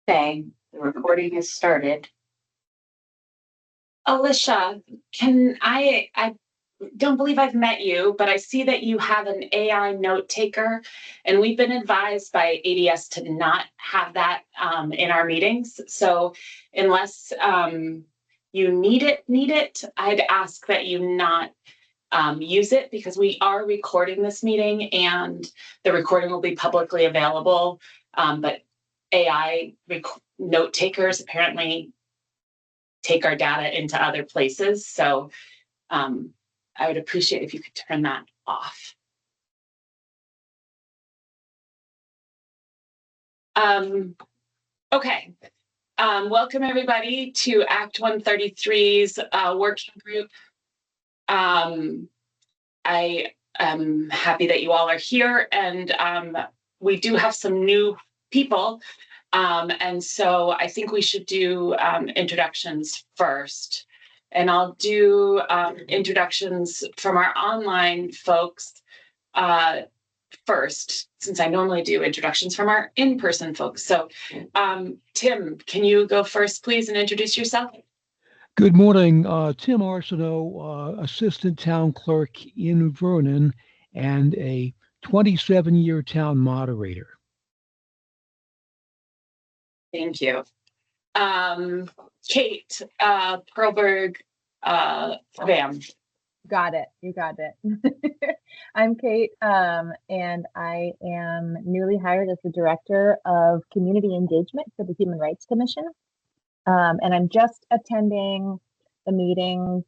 Okay, the recording has started. Alicia, I don't believe I've met you, but I see that you have an AI note taker, and we've been advised by ADS to not have that in our meetings. So unless you need it, I'd ask that you not use it, because we are recording this meeting and the recording will be publicly available. But AI note takers apparently take our data into other places. So I would appreciate if you could turn that off. Okay. Welcome everybody to Act 133's working group. I am happy that you all are here, and we do have some new people. And so I think we should do introductions first. And I'll do introductions from our online folks first, since I normally do introductions from our in-person folks. So Tim, can you go first, please, and introduce yourself? Good morning, Tim Arsenault, Assistant Town Clerk in Vernon and a 27-year town moderator. Thank you. Kate Perlberg, Vam. Got it. You got it. I'm Kate, and I am newly hired as the Director of Community Engagement for the Human Rights Commission. And I'm just attending the meeting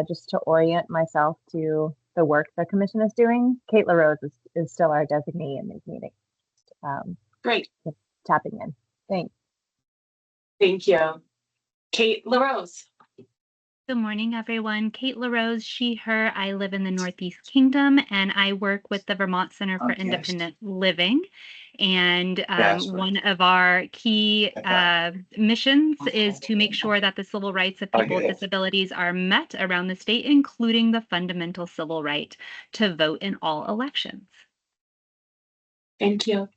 just to orient myself to the work the commission is doing. Kate LaRose is still our designee in these meetings. Great. Tapping in. Thanks. Thank you. Kate LaRose. Good morning, everyone. Kate LaRose, she, her. I live in the Northeast Kingdom, and I work with the Vermont Center for Independent Living. And one of our key missions is to make sure that the civil rights of people with disabilities are met around the state, including the fundamental civil right to vote in all elections. Thank you.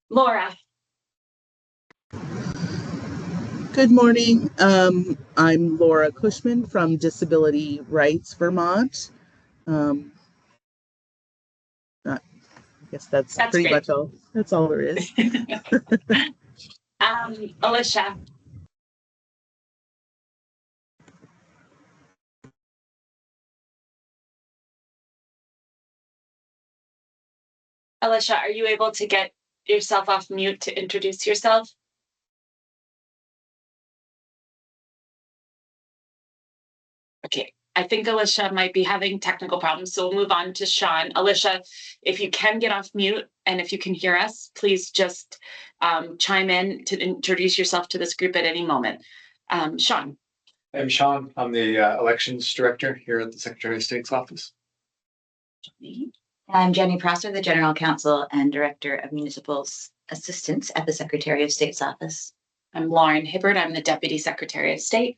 Laura. Good morning. I'm Laura Cushman from Disability Rights Vermont. I guess that's pretty much all. That's all there is. Alicia. Alicia, are you able to get yourself off mute to introduce yourself? Okay, I think Alicia might be having technical problems, so we'll move on to Sean. Alicia, if you can get off mute and if you can hear us, please just chime in to introduce yourself to this group at any moment. Sean. I'm Sean. I'm the Elections Director here at the Secretary of State's office. I'm Jenny Prosser, the General Counsel and Director of Municipal Assistance at the Secretary of State's office. I'm Lauren Hibbert. I'm the Deputy Secretary of State.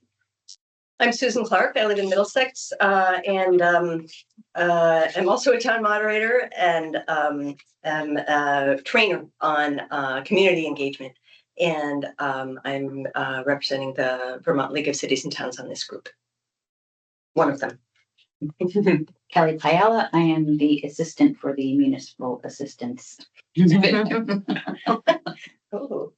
I'm Susan Clark. I live in Middlesex, and I'm also a town moderator and am a trainer on community engagement. And I'm representing the Vermont League of Cities and Towns on this group. One of them. Kelly Piala. I am the assistant for the Municipal Assistance. Oh.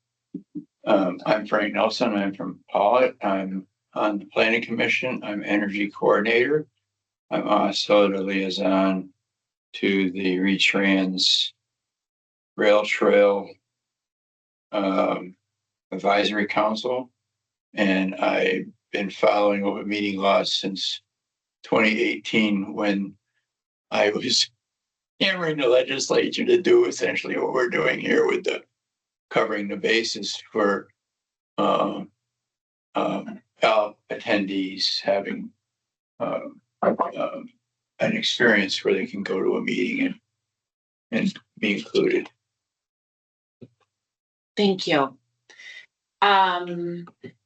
I'm Frank Nelson. I'm from Pollitt. I'm on the Planning Commission. I'm Energy Coordinator. I'm also the liaison to the Retrans Rail Trail Advisory Council. And I've been following open meeting laws since 2018, when I was hammering the legislature to do essentially what we're doing here with the covering the basis for attendees having an experience where they can go to a meeting and be included. Thank you.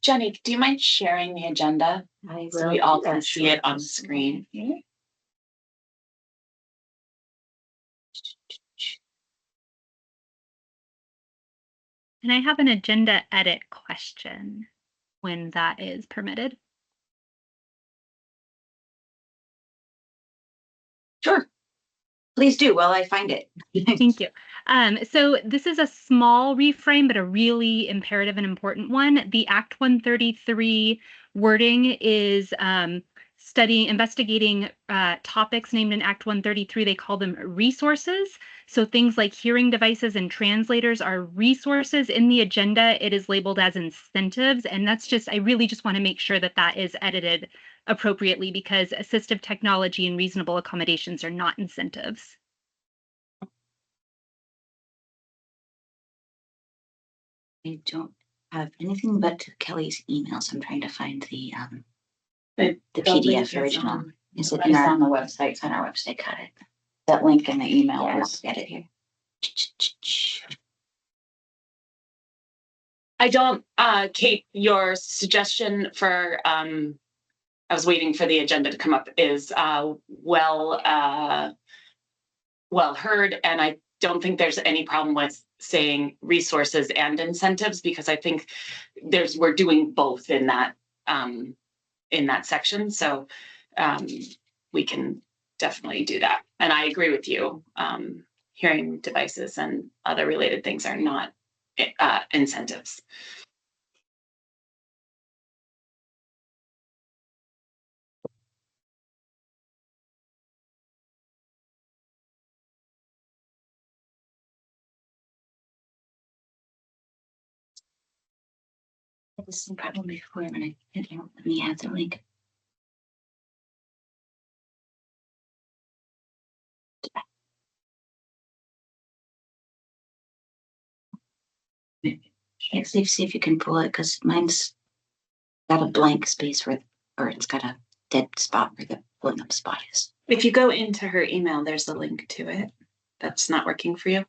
Jenny, do you mind sharing the agenda so we all can see it on the screen? And I have an agenda edit question when that is permitted. Sure. Please do while I find it. Thank you. So this is a small reframe, but a really imperative and important one. The Act 133 wording is investigating topics named in Act 133. They call them resources. So things like hearing devices and translators are resources. In the agenda, it is labeled as incentives. And that's just, I really just want to make sure that that is edited appropriately, because assistive technology and reasonable accommodations are not incentives. I don't have anything but Kelly's email, so I'm trying to find the PDF original. Is it in on the website? It's on our website. Got it. That link in the email. Yeah. Let's get it here. I don't, Kate, your suggestion for, I was waiting for the agenda to come up, is well heard. And I don't think there's any problem with saying resources and incentives, because I think we're doing both in that section. So we can definitely do that. And I agree with you. Hearing devices and other related things are not incentives. This is probably before when I let me add the link. Yeah, see if you can pull it, because mine's got a blank space or it's got a dead spot where the pulling up spot is. If you go into her email, there's a link to it. That's not working for you.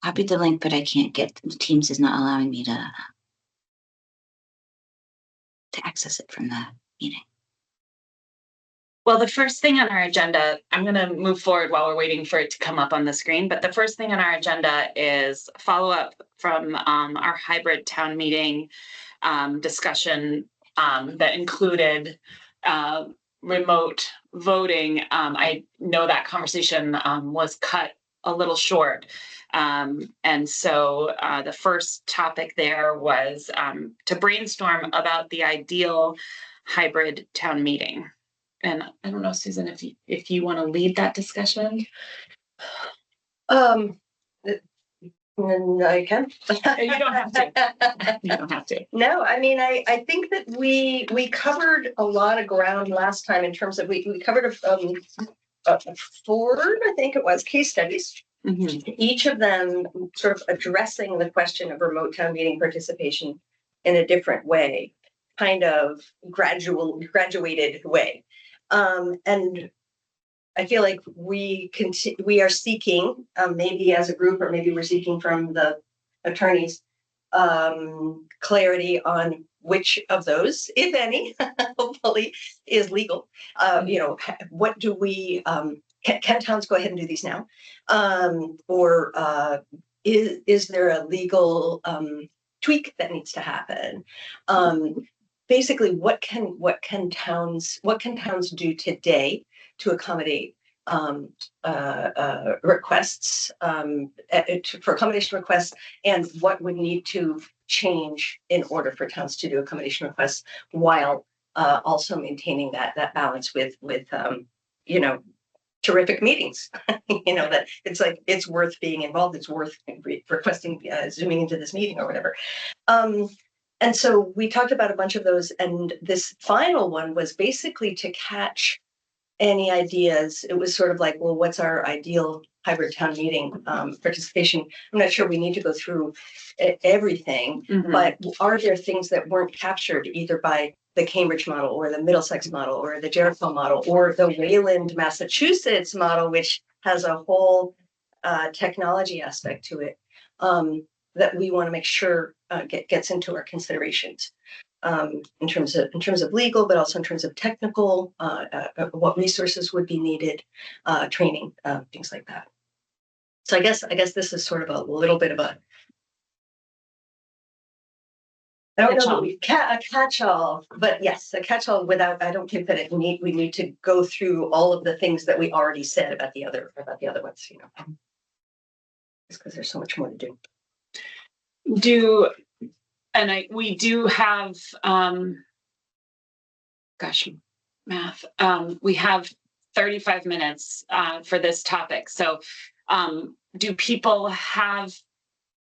Copied the link, but I can't get Teams is not allowing me to access it from the meeting. Well, the first thing on our agenda, I'm going to move forward while we're waiting for it to come up on the screen. But the first thing on our agenda is follow up from our hybrid town meeting discussion that included remote voting. I know that conversation was cut a little short. And so the first topic there was to brainstorm about the ideal hybrid town meeting. And I don't know, Susan, if you want to lead that discussion. I can. You don't have to. You don't have to. No, I mean, I think that we covered a lot of ground last time in terms of we covered 4, I think it was, case studies. Mm-hmm. Each of them sort of addressing the question of remote town meeting participation in a different way, kind of graduated way. And I feel like we are seeking, maybe as a group, or maybe we're seeking from the attorneys, clarity on which of those, if any, hopefully is legal. What do we, can towns go ahead and do these now? Or is there a legal tweak that needs to happen? Basically, what can towns do today to accommodate requests, for accommodation requests, and what would need to change in order for towns to do accommodation requests while also maintaining that balance with terrific meetings. That it's like it's worth being involved, it's worth requesting zooming into this meeting or whatever. And so we talked about a bunch of those, and this final one was basically to catch any ideas. It was sort of like, well, what's our ideal hybrid town meeting participation? I'm not sure we need to go through everything, mm-hmm. but are there things that weren't captured either by the Cambridge model or the Middlesex model or the Jericho model or the Wayland, Massachusetts model, which has a whole technology aspect to it, that we want to make sure gets into our considerations in terms of legal, but also in terms of technical, what resources would be needed, training, things like that. So I guess this is sort of a little bit of a I don't know that we a catch-all, but yes, a catch-all without, I don't think that we need to go through all of the things that we already said about the other ones, you know. Just because there's so much more to do. We do have, math. We have 35 minutes for this topic. So do people have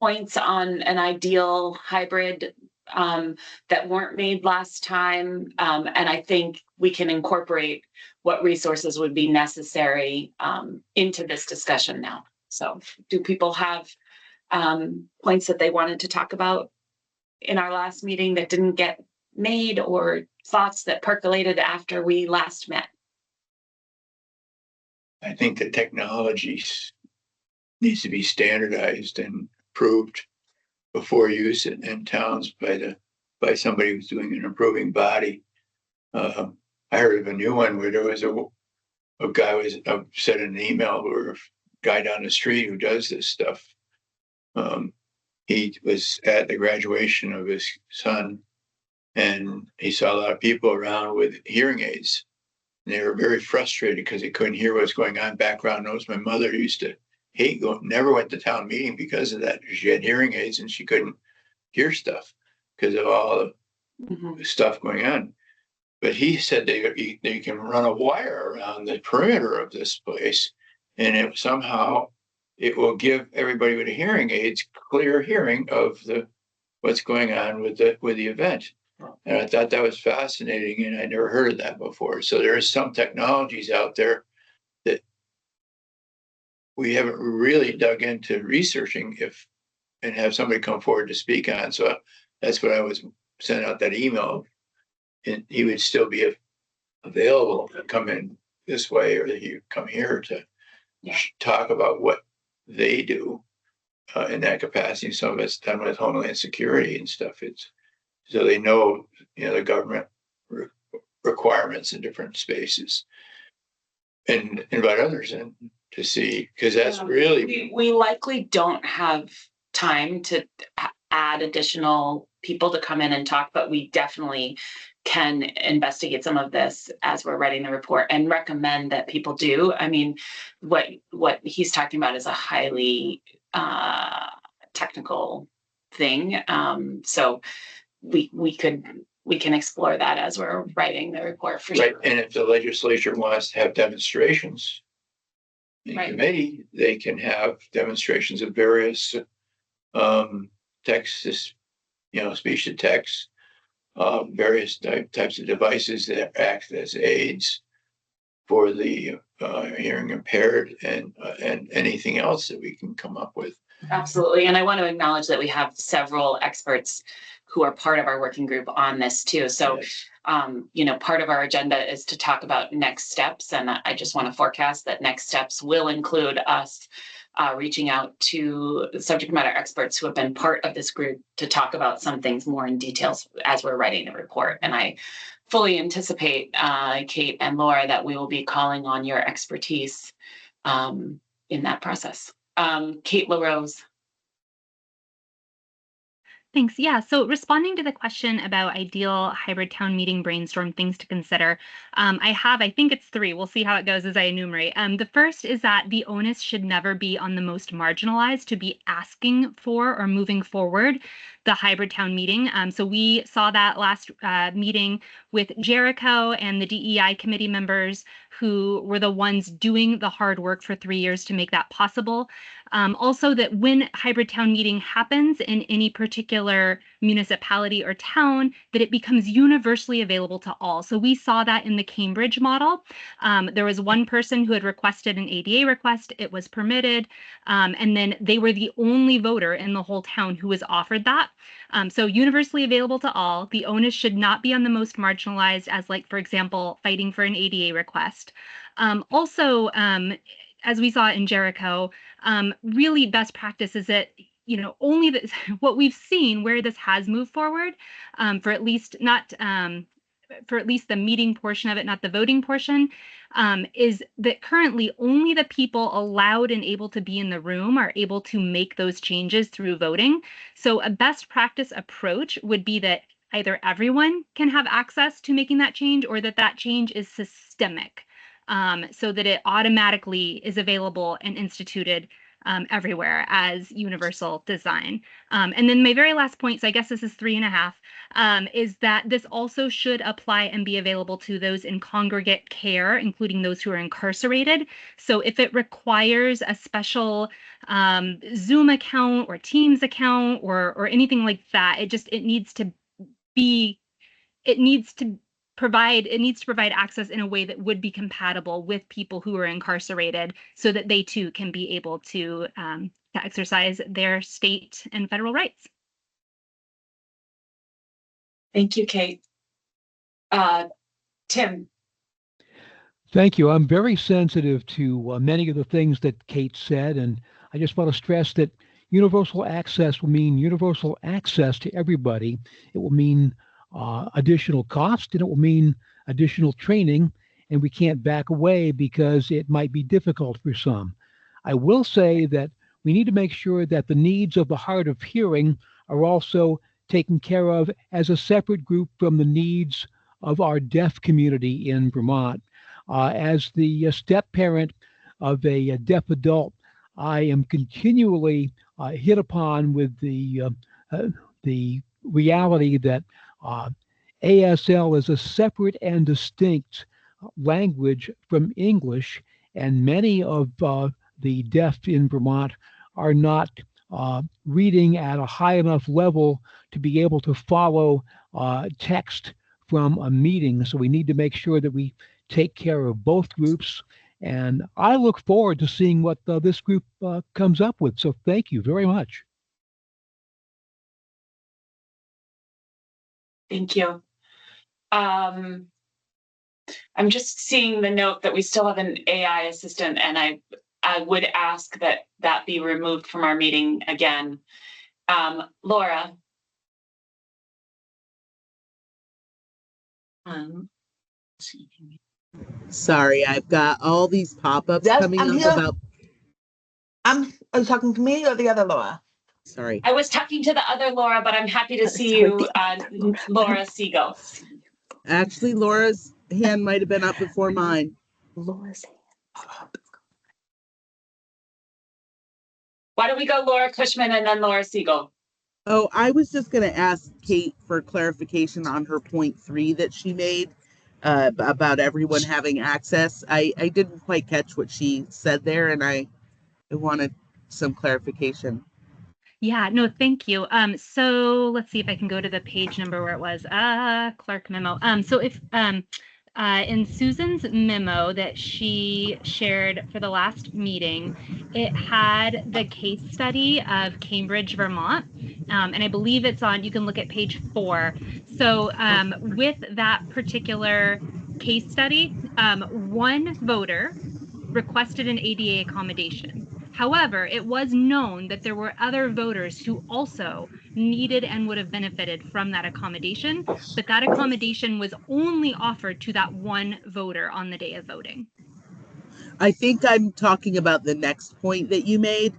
points on an ideal hybrid that weren't made last time? And I think we can incorporate what resources would be necessary into this discussion now. So do people have points that they wanted to talk about in our last meeting that didn't get made, or thoughts that percolated after we last met? I think the technology needs to be standardized and approved before use in towns by somebody who's doing an approving body. I heard of a new one where there was a guy said in an email, or a guy down the street who does this stuff. He was at the graduation of his son, and he saw a lot of people around with hearing aids. And they were very frustrated because they couldn't hear what's going on. Background noise. My mother used to hate never went to town meeting because of that. She had hearing aids and she couldn't hear stuff because of all the stuff going on. But he said they can run a wire around the perimeter of this place, and somehow it will give everybody with hearing aids clear hearing of what's going on with the event. And I thought that was fascinating, and I never heard of that before. So there is some technologies out there that we haven't really dug into researching and have somebody come forward to speak on. So that's what I was sent out that email, and he would still be available to come in this way, or that he would come here to talk about what they do in that capacity. Some of it's done with Homeland Security and stuff. So they know, the government requirements in different spaces, and invite others in to see, because that's really. We likely don't have time to add additional people to come in and talk, but we definitely can investigate some of this as we're writing the report and recommend that people do. I mean, what he's talking about is a highly technical thing. So we can explore that as we're writing the report for sure. And if the legislature wants to have demonstrations in committee, they can have demonstrations of various texts, speech to text, various types of devices that act as aids for the hearing impaired, and anything else that we can come up with. Absolutely. And I want to acknowledge that we have several experts who are part of our working group on this too. So, yes. Part of our agenda is to talk about next steps. And I just want to forecast that next steps will include us reaching out to subject matter experts who have been part of this group to talk about some things more in details as we're writing the report. And I fully anticipate, Kate and Laura, that we will be calling on your expertise in that process. Kate LaRose. Thanks. Yeah. So responding to the question about ideal hybrid town meeting brainstorm things to consider, I think it's 3. We'll see how it goes as I enumerate. The first is that the onus should never be on the most marginalized to be asking for or moving forward the hybrid town meeting. So we saw that last meeting with Jericho and the DEI committee members who were the ones doing the hard work for 3 years to make that possible. Also, that when hybrid town meeting happens in any particular municipality or town, that it becomes universally available to all. So we saw that in the Cambridge model. There was one person who had requested an ADA request. It was permitted. And then they were the only voter in the whole town who was offered that. So universally available to all. The onus should not be on the most marginalized, as like, for example, fighting for an ADA request. Also, as we saw in Jericho, really best practice is that, only what we've seen where this has moved forward for at least not for at least the meeting portion of it, not the voting portion, is that currently only the people allowed and able to be in the room are able to make those changes through voting. So a best practice approach would be that either everyone can have access to making that change, or that change is systemic, so that it automatically is available and instituted everywhere as universal design. And then my very last point, so I guess this is 3.5, is that this also should apply and be available to those in congregate care, including those who are incarcerated. So if it requires a special Zoom account or Teams account or anything like that, it needs to provide access in a way that would be compatible with people who are incarcerated, so that they too can be able to exercise their state and federal rights. Thank you, Kate. Tim. Thank you. I'm very sensitive to many of the things that Kate said, and I just want to stress that universal access will mean universal access to everybody. It will mean additional cost, and it will mean additional training, and we can't back away because it might be difficult for some. I will say that we need to make sure that the needs of the hard of hearing are also taken care of as a separate group from the needs of our deaf community in Vermont. As the step parent of a deaf adult, I am continually hit upon with the reality that ASL is a separate and distinct language from English, and many of the deaf in Vermont are not reading at a high enough level to be able to follow text from a meeting. So we need to make sure that we take care of both groups. And I look forward to seeing what this group comes up with. So thank you very much. Thank you. I'm just seeing the note that we still have an AI assistant, and I would ask that be removed from our meeting again. Laura. Let's see. Sorry, I've got all these pop-ups coming up about. Are you talking to me or the other Laura? Sorry. I was talking to the other Laura, but I'm happy to see you, Laura Siegel. Actually, Laura's hand might have been up before mine. Laura's hand. Why don't we go Laura Cushman and then Laura Siegel? Oh, I was just going to ask Kate for clarification on her point 3 that she made about everyone having access. I didn't quite catch what she said there, and I wanted some clarification. Yeah, no, thank you. So let's see if I can go to the page number where it was. Clerk memo. So if in Susan's memo that she shared for the last meeting, it had the case study of Cambridge, Vermont. And I believe it's on, you can look at page 4. So with that particular case study, one voter requested an ADA accommodation. However, it was known that there were other voters who also needed and would have benefited from that accommodation, but that accommodation was only offered to that one voter on the day of voting. I think I'm talking about the next point that you made.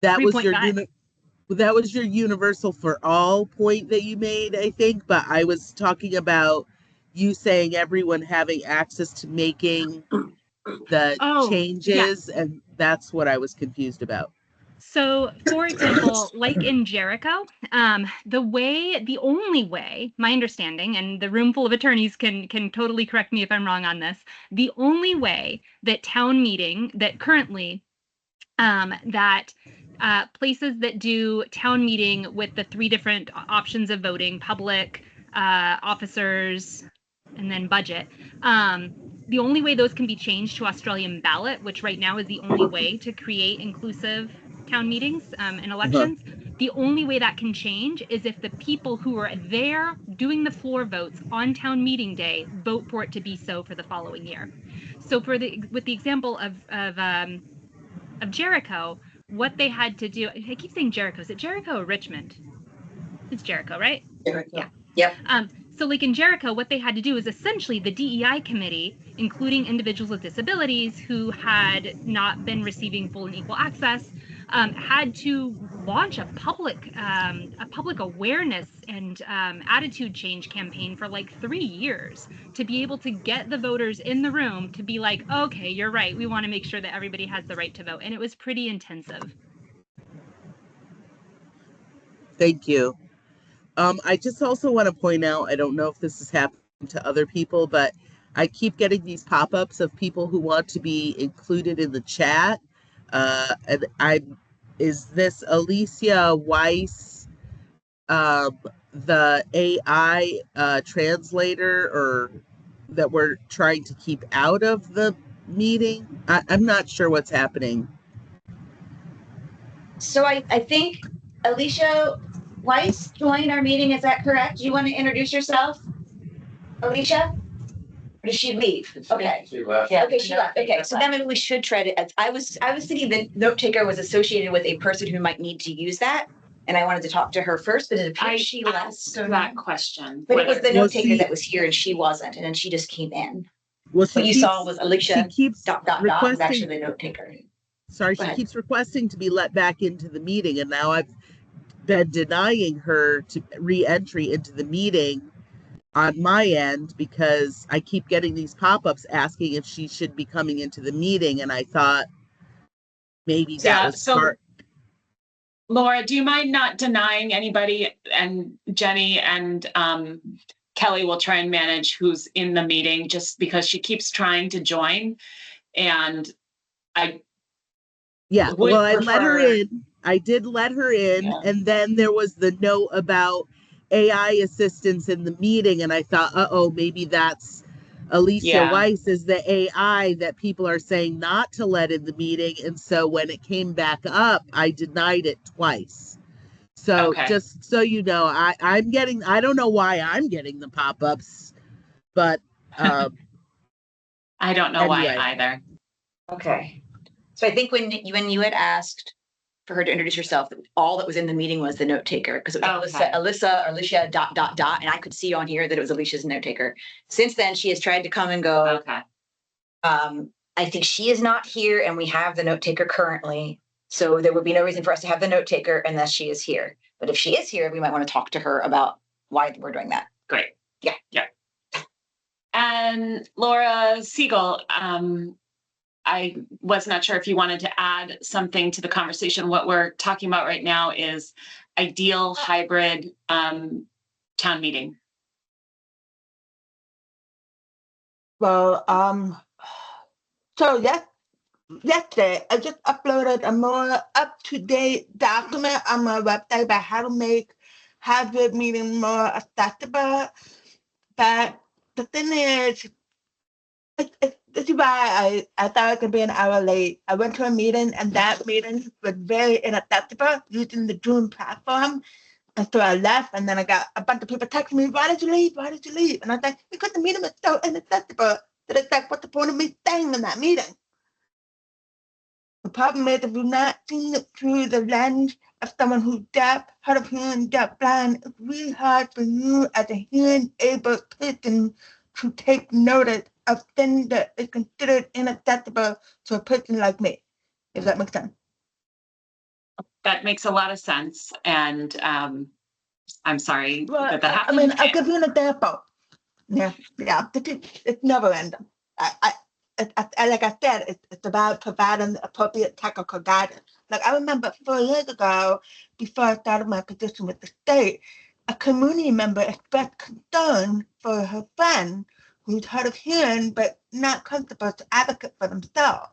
That was your universal for all point that you made, I think, but I was talking about you saying everyone having access to making the changes, and that's what I was confused about. So, for example, like in Jericho, the only way, my understanding, and the room full of attorneys can totally correct me if I'm wrong on this, the only way that town meeting, that currently, places that do town meeting with the 3 different options of voting, public, officers, and then budget, the only way those can be changed to Australian ballot, which right now is the only way to create inclusive town meetings and elections, the only way that can change is if the people who are there doing the floor votes on town meeting day vote for it to be so for the following year. So with the example of Jericho, what they had to do, I keep saying Jericho, is it Jericho or Richmond? It's Jericho, right? Jericho. Yeah. Yep. So like in Jericho, what they had to do is essentially the DEI committee, including individuals with disabilities who had not been receiving full and equal access, had to launch a public awareness and attitude change campaign for like 3 years to be able to get the voters in the room to be like, okay, you're right. We want to make sure that everybody has the right to vote. And it was pretty intensive. Thank you. I just also want to point out, I don't know if this has happened to other people, but I keep getting these pop-ups of people who want to be included in the chat. And is this Alicia Weiss, the AI translator, or that we're trying to keep out of the meeting? I'm not sure what's happening. So I think Alicia Weiss joined our meeting. Is that correct? Do you want to introduce yourself, Alicia? Or did she leave? Okay. She left. Yeah. Okay, she left. Okay, so then maybe we should try to. I was thinking that note taker was associated with a person who might need to use that, and I wanted to talk to her first, but it appears she left. So that question. But it was the Well, note taker see- that was here, and she wasn't, and then she just came in. Well, What you saw was Alicia. she keeps Was requesting. actually the note taker. Sorry, Go she ahead. keeps requesting to be let back into the meeting, and now I've been denying her to re-entry into the meeting on my end because I keep getting these pop-ups asking if she should be coming into the meeting, and I thought maybe that was part. Laura, do you mind not denying anybody? And Jenny and Kelly will try and manage who's in the meeting, just because she keeps trying to join, and I. Yeah, would well, I let her prefer- in. I did let her in, Yeah. and then there was the note about AI assistance in the meeting, and I thought, uh-oh, maybe that's Alicia Yeah. Weiss is the AI that people are saying not to let in the meeting, and so when it came back up, I denied it twice. So Okay. just so you know, I'm getting, I don't know why I'm getting the pop-ups, but I don't know anyway. why either. Okay. So I think when you had asked for her to introduce herself, all that was in the meeting was the note taker, because it was Okay. Alicia ... and I could see on here that it was Alicia's note taker. Since then, she has tried to come and go. Okay. I think she is not here, and we have the note taker currently. So there would be no reason for us to have the note taker unless she is here. But if she is here, we might want to talk to her about why we're doing that. Great. Yeah. Yeah. And Laura Siegel, I was not sure if you wanted to add something to the conversation. What we're talking about right now is ideal hybrid town meeting. Well, so yesterday I just uploaded a more up-to-date document on my website about how to make hybrid meeting more accessible. But the thing is, this is why I thought I could be an hour late. I went to a meeting, and that meeting was very inaccessible using the Zoom platform. And so I left, and then I got a bunch of people texting me, why did you leave? Why did you leave? And I was like, because the meeting was so inaccessible that it's like, what's the point of me staying in that meeting? The problem is, if you're not seeing it through the lens of someone who's deaf, hard of hearing, deaf, blind, it's really hard for you as a hearing-able person to take notice of things that is considered inaccessible to a person like me. If that makes sense. That makes a lot of sense. And I'm sorry that I happened. mean, I'll give you an example. Yeah, it's never ending. I like I said, it's about providing appropriate technical guidance. Like I remember 4 years ago, before I started my position with the state, a community member expressed concern for her friend who's hard of hearing but not comfortable to advocate for themselves.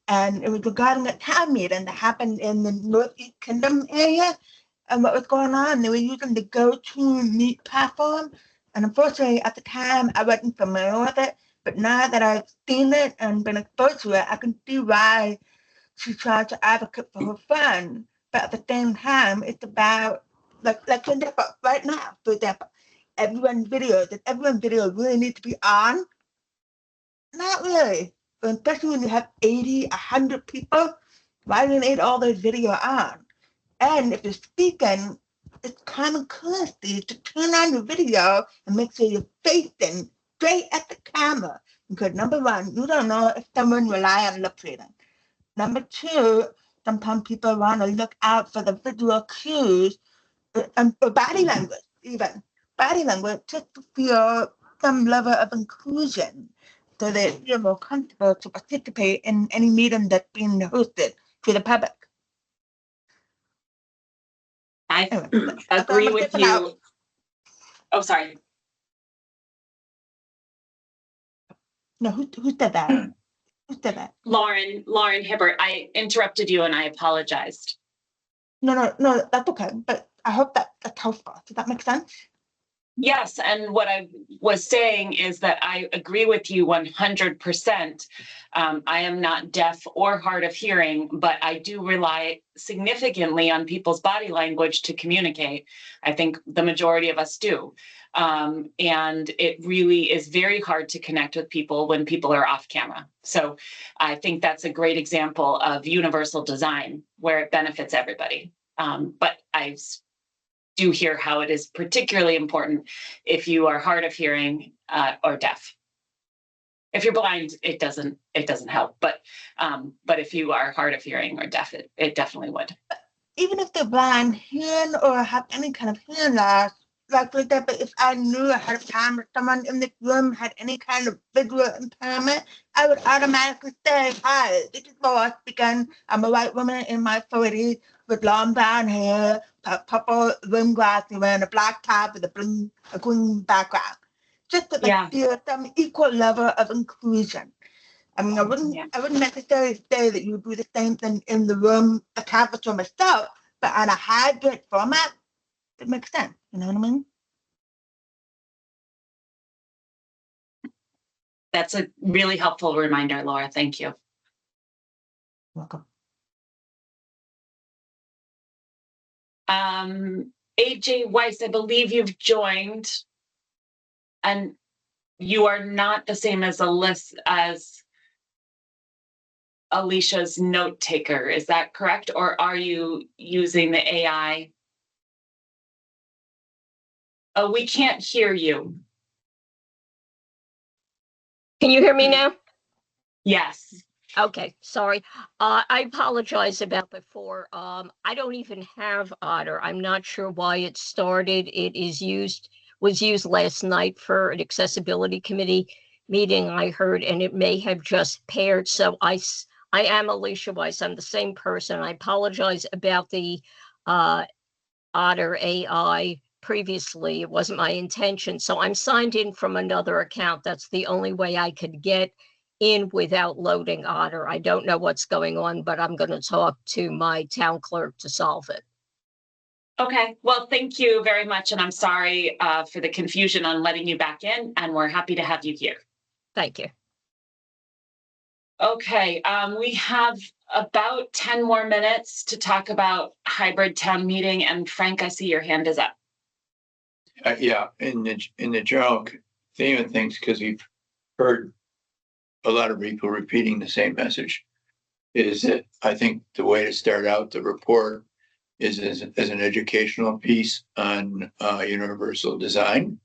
And it was regarding a town meeting that happened in the Northeast Kingdom area. And what was going on, they were using the GoToMeet platform. And unfortunately, at the time, I wasn't familiar with it. But now that I've seen it and been exposed to it, I can see why she tried to advocate for her friend. But at the same time, it's about, like for example, right now, for example, everyone's video, does everyone's video really need to be on? Not really. But especially when you have 80, 100 people, why do you need all those video on? And if you're speaking, it's common courtesy to turn on your video and make sure you're facing straight at the camera. Because number one, you don't know if someone rely on lip reading. Number two, sometimes people want to look out for the visual cues and for body language, even body language, just to feel some level of inclusion so that you're more comfortable to participate in any meeting that's being hosted to the public. I Anyway, agree I'm with skipping out. you. Oh, sorry. No, who said that? Who said that? Lauren Hibbert, I interrupted you and I apologized. No, that's okay. But I hope that's helpful. Does that make sense? Yes, and what I was saying is that I agree with you 100%. I am not deaf or hard of hearing, but I do rely significantly on people's body language to communicate. I think the majority of us do. And it really is very hard to connect with people when people are off camera. So I think that's a great example of universal design where it benefits everybody. But I do hear how it is particularly important if you are hard of hearing or deaf. If you're blind, it doesn't help. But if you are hard of hearing or deaf, it definitely would. Even if they're blind, hearing or have any kind of hearing loss, like for example, if I knew ahead of time that someone in this room had any kind of visual impairment, I would automatically say, "Hi, this is Lois speaking. I'm a white woman in my 40s with long brown hair, purple rim glasses, wearing a black top with a green background." Just to feel some equal level of inclusion. I mean, I wouldn't necessarily say that you would do the same thing in the room, the conference room itself, but on a hybrid format, it makes sense. You know what I mean? That's a really helpful reminder, Laura. Thank you. Welcome. AJ Weiss, I believe you've joined, and you are not the same as Alicia's note taker. Is that correct? Or are you using the AI? Oh, we can't hear you. Can you hear me now? Yes. Okay, sorry. I apologize about before. I don't even have Otter. I'm not sure why it started. Was used last night for an accessibility committee meeting I heard, and it may have just paired. So I am Alicia Weiss. I'm the same person. I apologize about the Otter AI previously. It wasn't my intention. So I'm signed in from another account. That's the only way I could get in without loading Otter. I don't know what's going on, but I'm going to talk to my town clerk to solve it. Okay, well, thank you very much. And I'm sorry for the confusion on letting you back in, and we're happy to have you here. Thank you. Okay, we have about 10 more minutes to talk about hybrid town meeting. And Frank, I see your hand is up. Yeah, in the general theme of things, because we've heard a lot of people repeating the same message, is that I think the way to start out the report is as an educational piece on universal design,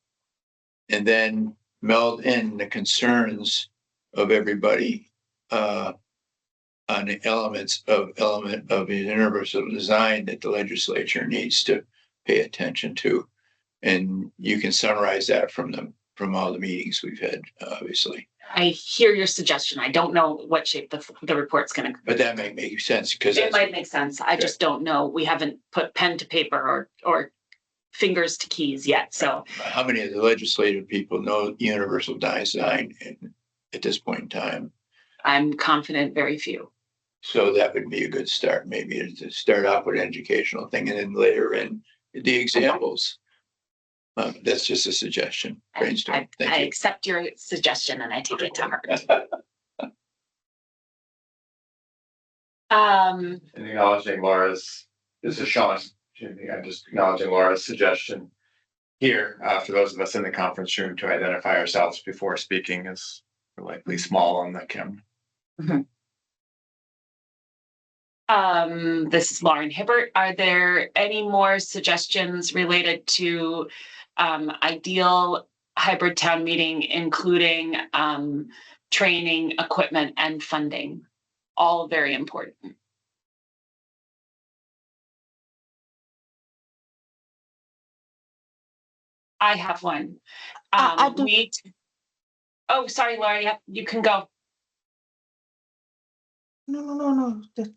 and then meld in the concerns of everybody on the element of universal design that the legislature needs to pay attention to. And you can summarize that from all the meetings we've had, obviously. I hear your suggestion. I don't know what shape the report's going to. But that might make sense because it might make sense. I just don't know. We haven't put pen to paper or fingers to keys yet. So how many of the legislative people know universal design at this point in time? I'm confident very few. So that would be a good start, maybe to start off with an educational thing and then later in the examples. That's just a suggestion. Brainstorm. I accept your suggestion and I take it to heart. Acknowledging Laura's, this is Sean. I'm just acknowledging Laura's suggestion here for those of us in the conference room to identify ourselves before speaking, as we're likely small on the camera. Mm-hmm. This is Lauren Hibbert. Are there any more suggestions related to ideal hybrid town meeting, including training, equipment, and funding? All very important. I have one. I do. Oh, sorry, Laura. Yeah, you can go. No. Just,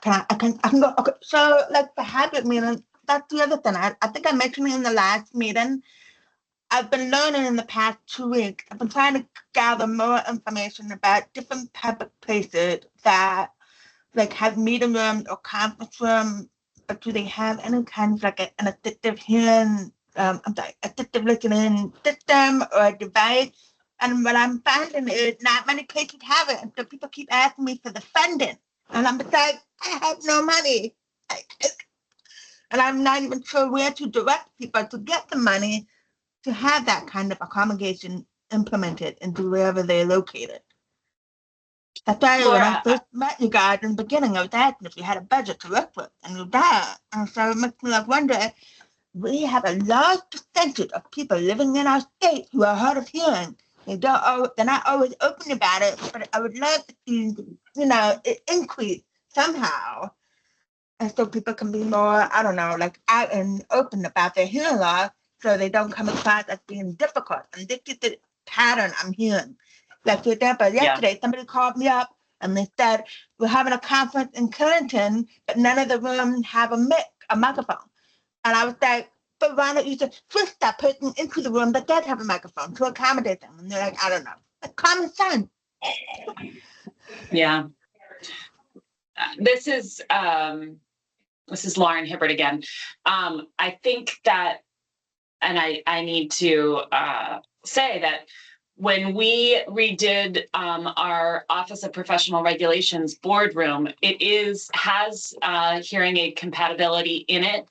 I can go. Okay. So, like the habit meeting, that's the other thing. I think I mentioned it in the last meeting. I've been learning in the past 2 weeks. I've been trying to gather more information about different type of places that like have meeting rooms or conference rooms, but do they have any kind of like an assistive hearing, assistive listening system or a device? And what I'm finding is not many places have it. And so people keep asking me for the funding. And I'm just like, I have no money. And I'm not even sure where to direct people to get the money to have that kind of accommodation implemented into wherever they're located. That's why when I first met you guys in the beginning, I was asking if you had a budget to work with, and you don't. And so it makes me like wonder, we have a large percentage of people living in our state who are hard of hearing. They're not always open about it, but I would love to see, it increase somehow. And so people can be more, I don't know, like out and open about their hearing loss so they don't come across as being difficult. And this is the pattern I'm hearing. Like, for example, yesterday, somebody called me up and they said, we're having a conference in Clinton, but none of the rooms have a microphone. And I was like, but why don't you just switch that person into the room that does have a microphone to accommodate them? And they're like, I don't know. Like common sense. Yeah. This is Lauren Hibbert again. I think that, and I need to say that when we redid our Office of Professional Regulations boardroom, it has hearing aid compatibility in it.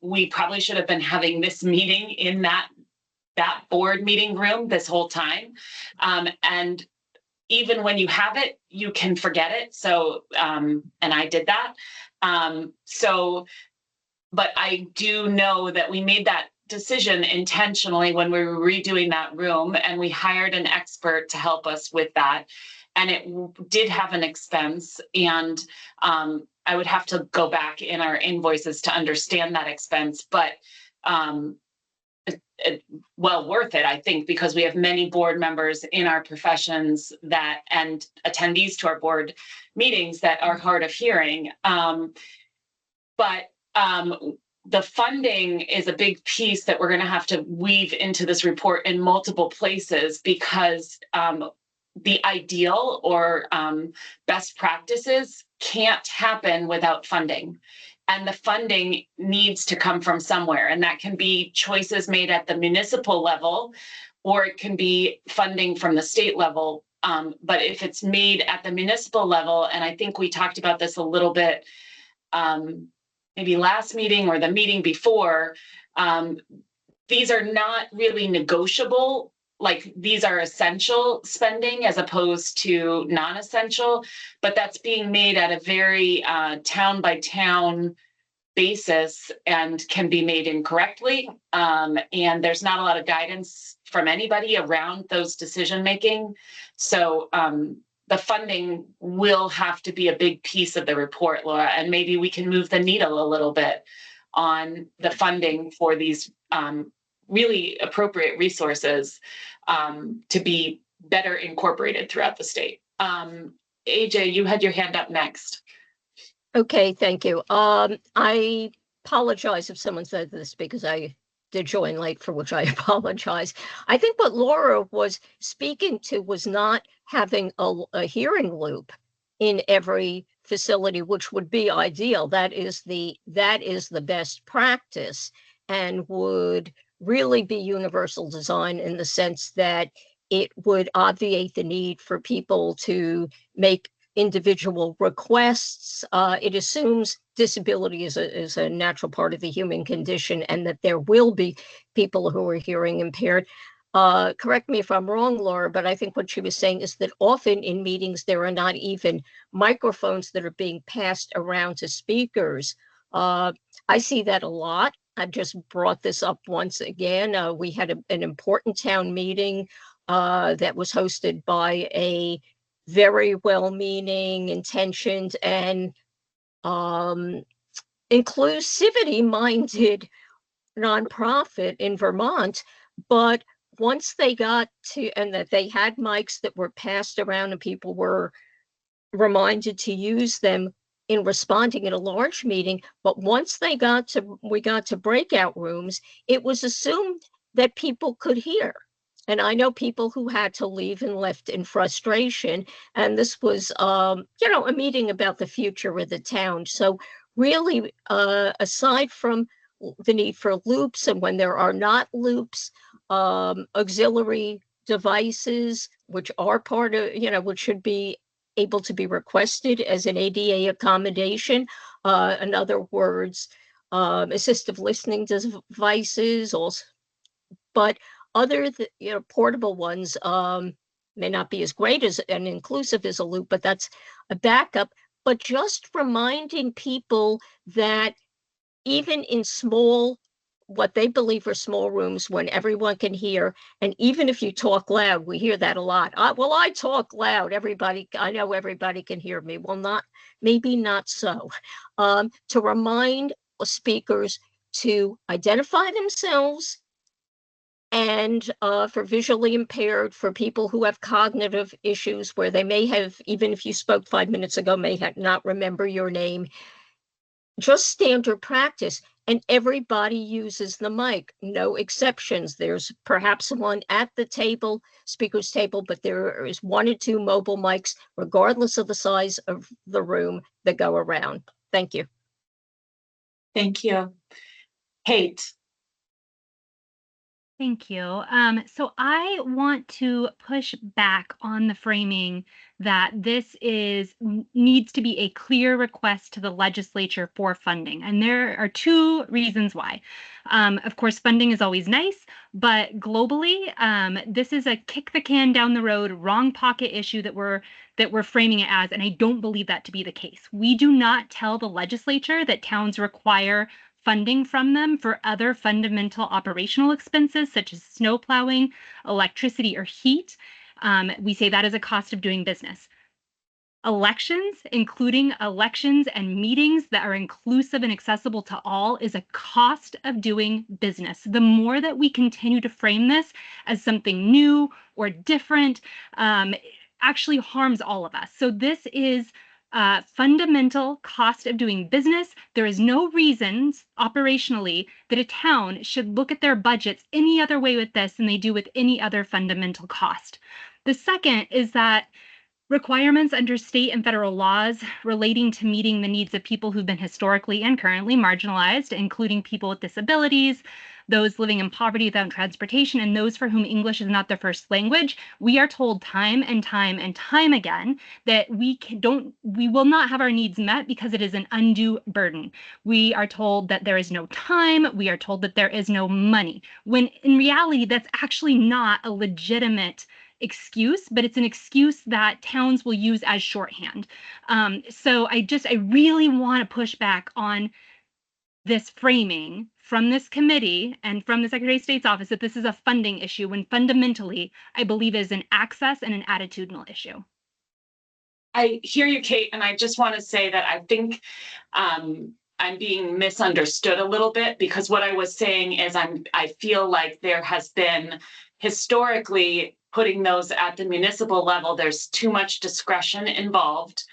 We probably should have been having this meeting in that board meeting room this whole time. And even when you have it, you can forget it. So, and I did that. But I do know that we made that decision intentionally when we were redoing that room, and we hired an expert to help us with that. And it did have an expense, and I would have to go back in our invoices to understand that expense, but well worth it, I think, because we have many board members in our professions and attendees to our board meetings that are hard of hearing. The funding is a big piece that we're going to have to weave into this report in multiple places, because the ideal or best practices can't happen without funding. And the funding needs to come from somewhere. And that can be choices made at the municipal level, or it can be funding from the state level. But if it's made at the municipal level, and I think we talked about this a little bit, maybe last meeting or the meeting before, these are not really negotiable. Like, these are essential spending as opposed to non-essential, but that's being made at a very town by town basis and can be made incorrectly. And there's not a lot of guidance from anybody around those decision making. So the funding will have to be a big piece of the report, Laura, and maybe we can move the needle a little bit on the funding for these really appropriate resources to be better incorporated throughout the state. AJ, you had your hand up next. Okay, thank you. I apologize if someone said this, because I did join late, for which I apologize. I think what Laura was speaking to was not having a hearing loop in every facility, which would be ideal. That is the best practice, and would really be universal design in the sense that it would obviate the need for people to make individual requests. It assumes disability is a natural part of the human condition, and that there will be people who are hearing impaired. correct me if I'm wrong, Laura, but I think what she was saying is that often in meetings, there are not even microphones that are being passed around to speakers. I see that a lot. I've just brought this up once again. We had an important town meeting that was hosted by a very well-meaning, intentioned, and inclusivity-minded nonprofit in Vermont. But once they got to, and that they had mics that were passed around and people were reminded to use them in responding in a large meeting. But once we got to breakout rooms, it was assumed that people could hear. And I know people who had to leave and left in frustration. And this was, a meeting about the future of the town. So really, aside from the need for loops, and when there are not loops, auxiliary devices, which are part of, which should be able to be requested as an ADA accommodation. In other words, assistive listening devices, also, but other portable ones may not be as great as and inclusive as a loop, but that's a backup. But just reminding people that even in what they believe are small rooms, when everyone can hear, and even if you talk loud, we hear that a lot. I talk loud. I know everybody can hear me. Well, maybe not so. To remind speakers to identify themselves, and for visually impaired, for people who have cognitive issues where they may have, even if you spoke 5 minutes ago, may not remember your name. Just standard practice, and everybody uses the mic, no exceptions. There's perhaps one at the table, speaker's table, but there is 1 or 2 mobile mics, regardless of the size of the room, that go around. Thank you. Thank you. Kate. Thank you. So I want to push back on the framing that this needs to be a clear request to the legislature for funding. And there are 2 reasons why. Of course, funding is always nice, but globally, this is a kick the can down the road, wrong pocket issue that we're framing it as, and I don't believe that to be the case. We do not tell the legislature that towns require funding from them for other fundamental operational expenses such as snow plowing, electricity, or heat. We say that is a cost of doing business. Elections, including elections and meetings that are inclusive and accessible to all, is a cost of doing business. The more that we continue to frame this as something new or different, actually harms all of us. So this is fundamental cost of doing business. There is no reasons operationally that a town should look at their budgets any other way with this than they do with any other fundamental cost. The second is that requirements under state and federal laws relating to meeting the needs of people who've been historically and currently marginalized, including people with disabilities, those living in poverty without transportation, and those for whom English is not their first language. We are told time and time and time again that we will not have our needs met because it is an undue burden. We are told that there is no time. We are told that there is no money, when in reality, that's actually not a legitimate excuse, but it's an excuse that towns will use as shorthand. So I really want to push back on this framing from this committee and from the Secretary of State's office that this is a funding issue, when fundamentally I believe is an access and an attitudinal issue. I hear you, Kate, and I just want to say that I think I'm being misunderstood a little bit, because what I was saying is I feel like there has been historically, putting those at the municipal level, there's too much discretion involved,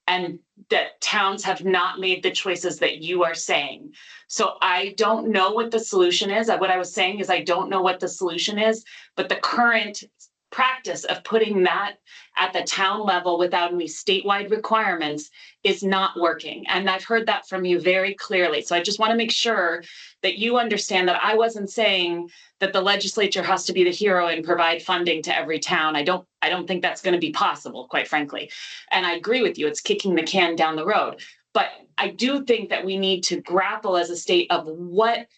and that towns have not made the choices that you are saying. So I don't know what the solution is. What I was saying is I don't know what the solution is, but the current practice of putting that at the town level without any statewide requirements is not working. And I've heard that from you very clearly. So I just want to make sure that you understand that I wasn't saying that the legislature has to be the hero and provide funding to every town. I don't think that's going to be possible, quite frankly. And I agree with you, it's kicking the can down the road. But I do think that we need to grapple as a state of what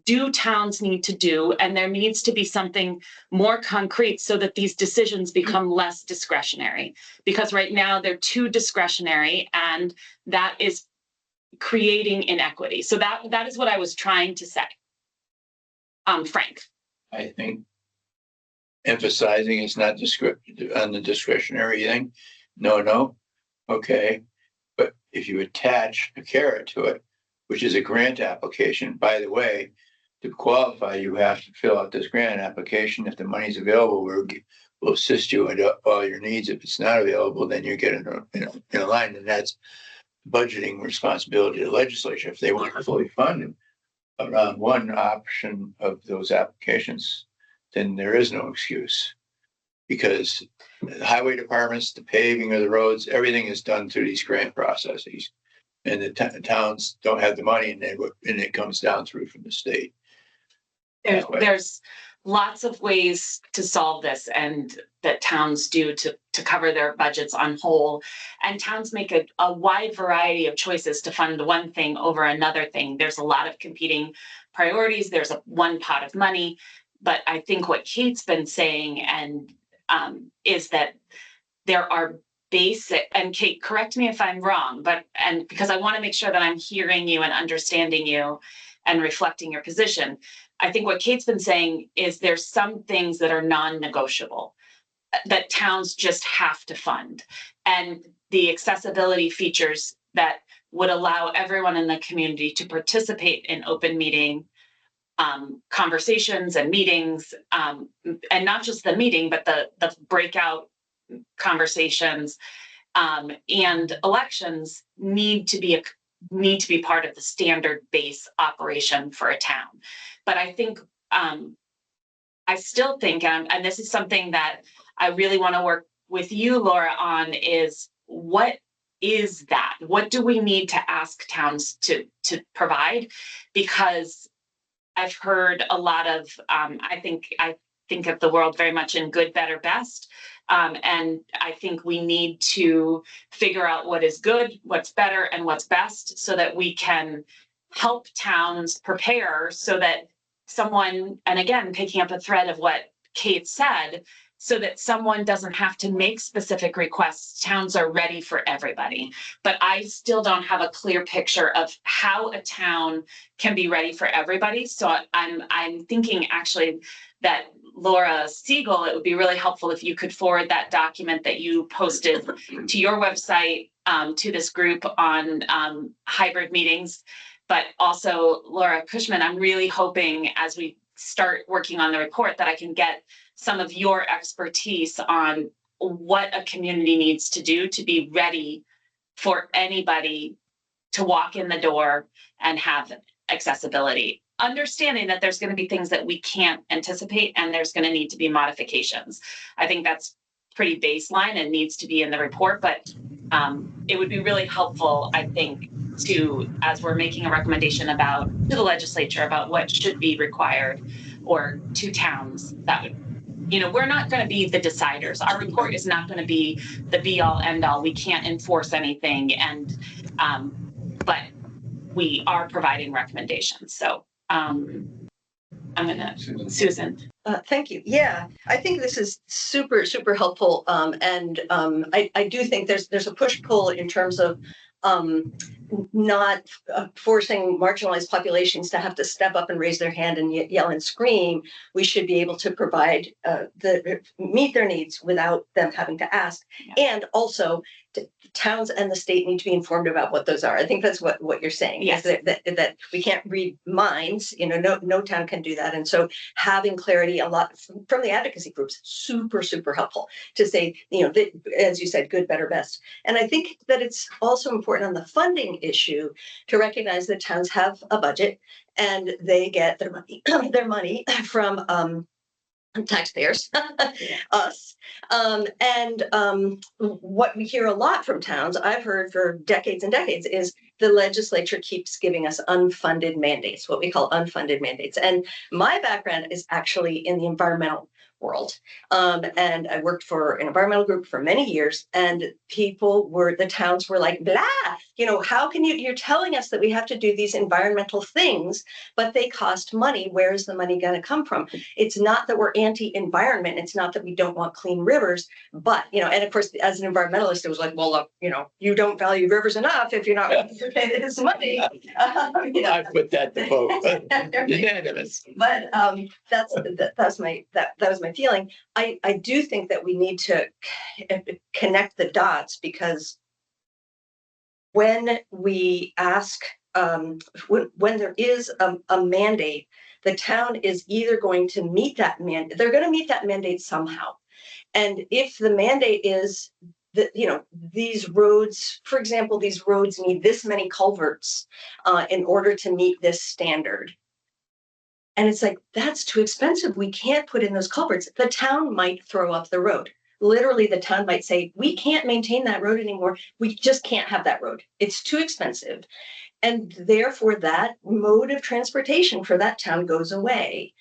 do towns need to do, and there needs to be something more concrete so that these decisions become less discretionary. Because right now they're too discretionary, and that is creating inequity. So that is what I was trying to say. Frank. I think emphasizing it's not on the discretionary thing. No. Okay. But if you attach a carrot to it, which is a grant application, by the way, to qualify, you have to fill out this grant application. If the money's available, we'll assist you in all your needs. If it's not available, then you get in a line, and that's budgeting responsibility of the legislature. If they want to fully fund around one option of those applications, then there is no excuse, because the highway departments, the paving of the roads, everything is done through these grant processes, and the towns don't have the money, and it comes down through from the state. There's lots of ways to solve this, and that towns do to cover their budgets on whole. And towns make a wide variety of choices to fund one thing over another thing. There's a lot of competing priorities. There's one pot of money. But I think what Kate's been saying is that there are basic, and Kate, correct me if I'm wrong, and because I want to make sure that I'm hearing you and understanding you and reflecting your position. I think what Kate's been saying is there's some things that are non-negotiable that towns just have to fund. And the accessibility features that would allow everyone in the community to participate in open meeting conversations and meetings, and not just the meeting, but the breakout conversations and elections need to be part of the standard base operation for a town. But I think I still think, and this is something that I really want to work with you, Laura, on, is what is that? What do we need to ask towns to provide? Because I've heard a lot of, I think of the world very much in good, better, best. And I think we need to figure out what is good, what's better, and what's best, so that we can help towns prepare, so that someone, and again, picking up a thread of what Kate said, so that someone doesn't have to make specific requests. Towns are ready for everybody. But I still don't have a clear picture of how a town can be ready for everybody. So I'm thinking actually that Laura Siegel, it would be really helpful if you could forward that document that you posted to your website, to this group on hybrid meetings. But also, Laura Cushman, I'm really hoping as we start working on the report that I can get some of your expertise on what a community needs to do to be ready for anybody to walk in the door and have accessibility. Understanding that there's going to be things that we can't anticipate, and there's going to need to be modifications. I think that's pretty baseline and needs to be in the report, but it would be really helpful, I think, as we're making a recommendation to the legislature about what should be required, or to towns, that would, we're not going to be the deciders. Our report is not going to be the be all end all. We can't enforce anything, but we are providing recommendations. So I'm gonna, Susan. Thank you. Yeah, I think this is super, super helpful. And I do think there's a push-pull in terms of not forcing marginalized populations to have to step up and raise their hand and yell and scream. We should be able to provide meet their needs without them having to ask. Yeah. And also, towns and the state need to be informed about what those are. I think that's what you're saying. Yes. Is that we can't read minds. No town can do that. And so having clarity, a lot from the advocacy groups, super, super helpful to say, that, as you said, good, better, best. And I think that it's also important on the funding issue to recognize that towns have a budget and they get their money from taxpayers, us. And what we hear a lot from towns, I've heard for decades and decades, is the legislature keeps giving us unfunded mandates, what we call unfunded mandates. And my background is actually in the environmental world. And I worked for an environmental group for many years, and the towns were like, blah, how can you're telling us that we have to do these environmental things, but they cost money. Where is the money going to come from? It's not that we're anti-environment. It's not that we don't want clean rivers, but, and of course, as an environmentalist, it was like, well, look, you don't value rivers enough if you're not willing to pay this money. I put that to vote. Unanimous. But that was my feeling. I do think that we need to connect the dots, because when we ask, when there is a mandate, the town is either going to meet that mandate, they're going to meet that mandate somehow. And if the mandate is that, these roads, for example, these roads need this many culverts in order to meet this standard. And it's like, that's too expensive. We can't put in those culverts. The town might throw up the road. Literally, the town might say, we can't maintain that road anymore. We just can't have that road. It's too expensive. And therefore, that mode of transportation for that town goes away.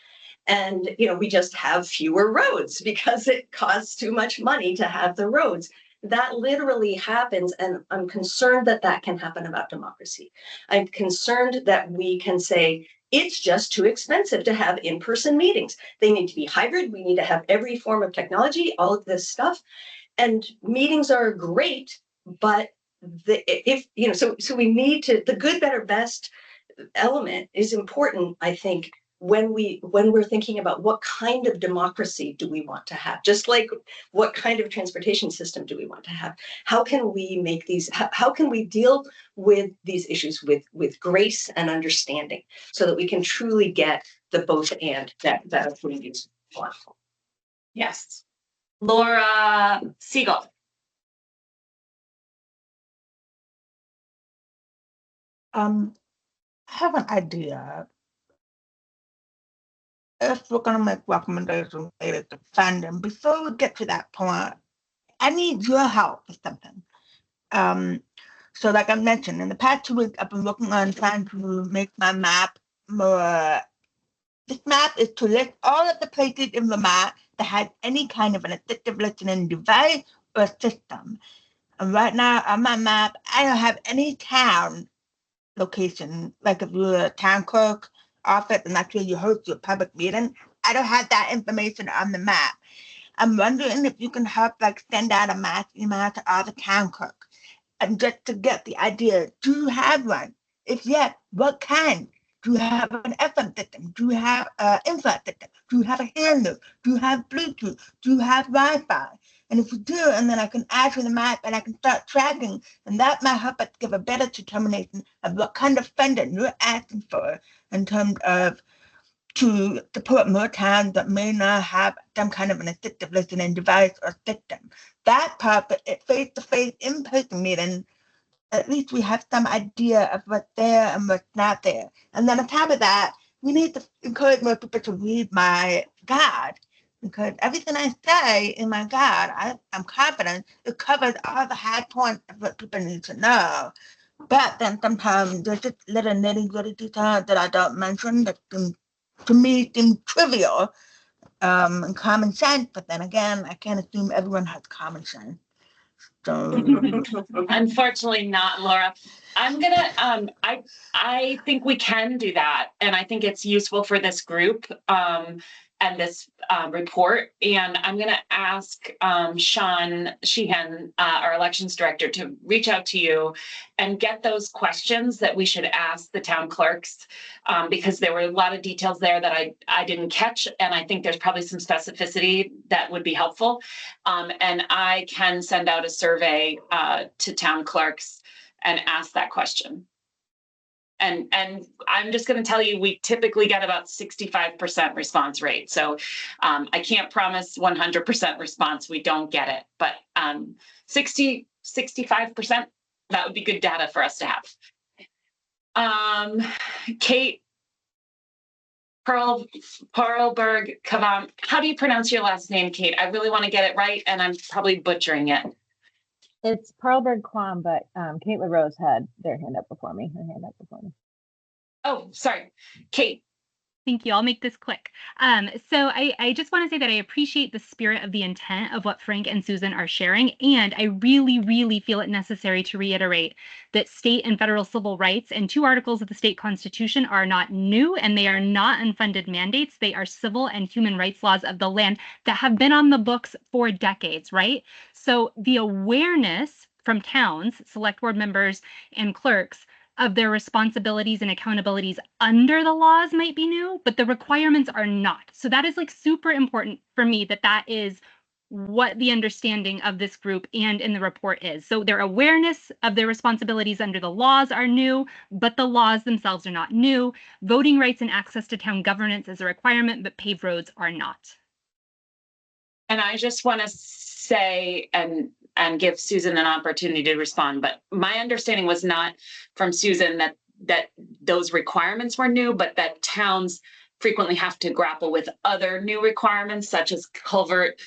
And, we just have fewer roads because it costs too much money to have the roads. That literally happens. And I'm concerned that can happen about democracy. I'm concerned that we can say, it's just too expensive to have in-person meetings. They need to be hybrid. We need to have every form of technology, all of this stuff. And meetings are great, but so we need to, the good, better, best element is important, I think, when we're thinking about what kind of democracy do we want to have, just like what kind of transportation system do we want to have? How can we make these, how can we deal with these issues with grace and understanding so that we can truly get the both and that our communities want? Yes. Laura Siegel. I have an idea. If we're gonna make recommendations related to funding, before we get to that point, I need your help with something. So like I mentioned, in the past 2 weeks, I've been working on trying to make my map more. This map is to list all of the places in Vermont that has any kind of an assistive listening device or system. And right now on my map, I don't have any town location. Like if you're a town clerk office and that's where you host your public meeting, I don't have that information on the map. I'm wondering if you can help send out a mass email to all the town clerks and just to get the idea, do you have one? If yes, what kind? Do you have an FM system? Do you have an info system? Do you have a handle? Do you have Bluetooth? Do you have Wi-Fi? And if you do, and then I can add to the map and I can start tracking, and that might help us give a better determination of what kind of funding you're asking for in terms of to support more towns that may not have some kind of an assistive listening device or system. That part, but face-to-face in-person meeting, at least we have some idea of what's there and what's not there. And then on top of that, we need to encourage more people to read my guide, because everything I say in my guide, I'm confident it covers all the high points of what people need to know. But then sometimes there's just little nitty-gritty details that I don't mention that to me seem trivial and common sense. But then again, I can't assume everyone has common sense. So Unfortunately not, Laura. I'm gonna I think we can do that, and I think it's useful for this group and this report. And I'm gonna ask Sean Sheehan, our elections director, to reach out to you and get those questions that we should ask the town clerks, because there were a lot of details there that I didn't catch, and I think there's probably some specificity that would be helpful. And I can send out a survey to town clerks and ask that question. And I'm just going to tell you, we typically get about 65% response rate. So I can't promise 100% response. We don't get it, but 65%, that would be good data for us to have. Kate Perlberg Kavam, how do you pronounce your last name, Kate? I really want to get it right, and I'm probably butchering it. It's Pearlberg Quam, but Kate LaRose had her hand up before me. Oh, sorry, Kate. Thank you. I'll make this quick. So I just want to say that I appreciate the spirit of the intent of what Frank and Susan are sharing. And I really, really feel it necessary to reiterate that state and federal civil rights and 2 articles of the state constitution are not new, and they are not unfunded mandates. They are civil and human rights laws of the land that have been on the books for decades, right? So the awareness from towns, select board members, and clerks of their responsibilities and accountabilities under the laws might be new, but the requirements are not. So that is like super important for me, that is what the understanding of this group and in the report is. So their awareness of their responsibilities under the laws are new, but the laws themselves are not new. Voting rights and access to town governance is a requirement, but paved roads are not. And I just want to say and give Susan an opportunity to respond, but my understanding was not from Susan that those requirements were new, but that towns frequently have to grapple with other new requirements such as culvert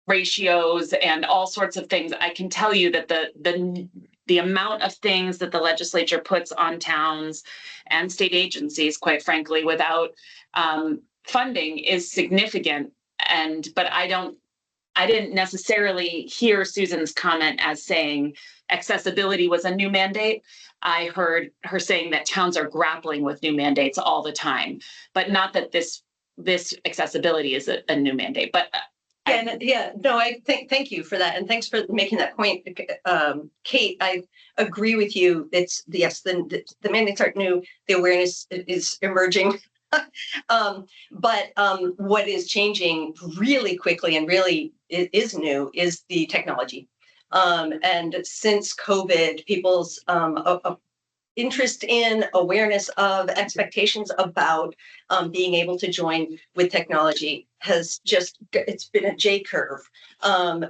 ratios and all sorts of things. I can tell you that the amount of things that the legislature puts on towns and state agencies, quite frankly, without funding is significant. But I didn't necessarily hear Susan's comment as saying accessibility was a new mandate. I heard her saying that towns are grappling with new mandates all the time, but not that this accessibility is a new mandate. But thank you for that, and thanks for making that point, Kate. I agree with you. It's yes, the mandates aren't new. The awareness is emerging. But what is changing really quickly and really is new is the technology. And since COVID, people's interest in, awareness of, expectations about being able to join with technology it's been a J curve,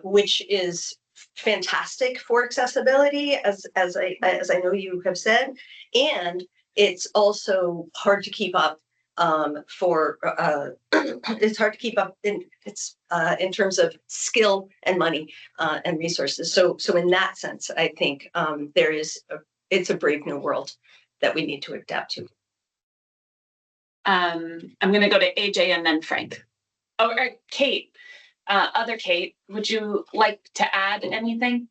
which is fantastic for accessibility, as I know you have said, and it's also hard to keep up it's hard to keep up in terms of skill and money and resources. So in that sense, I think it's a brave new world that we need to adapt to. I'm going to go to AJ and then Frank. Or Kate, other Kate, would you like to add anything?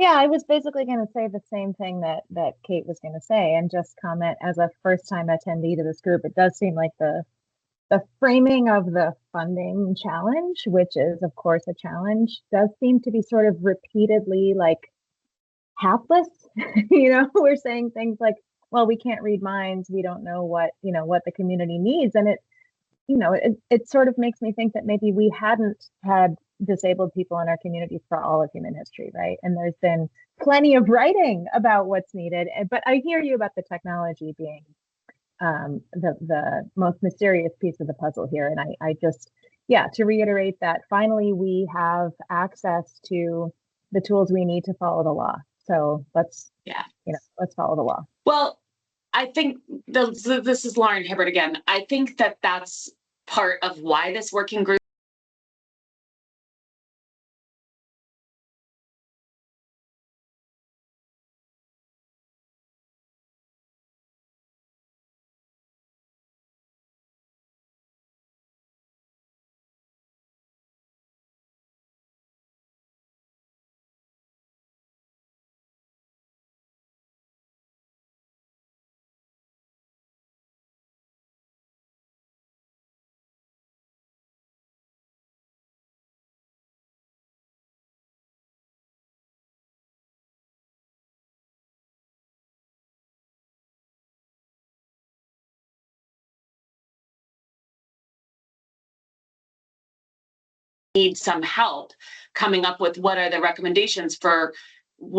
Yeah, I was basically going to say the same thing that Kate was going to say, and just comment as a first-time attendee to this group. It does seem like the framing of the funding challenge, which is of course a challenge, does seem to be sort of repeatedly like hapless. We're saying things like, well, we can't read minds, we don't know what the community needs, and it sort of makes me think that maybe we hadn't had disabled people in our community for all of human history, right? And there's been plenty of writing about what's needed, but I hear you about the technology being the most mysterious piece of the puzzle here. And I just, to reiterate that finally we have access to the tools we need to follow the law. So let's follow the law. Well, I think this is Lauren Hibbert again. I think that's part of why this working group need some help coming up with what are the recommendations for what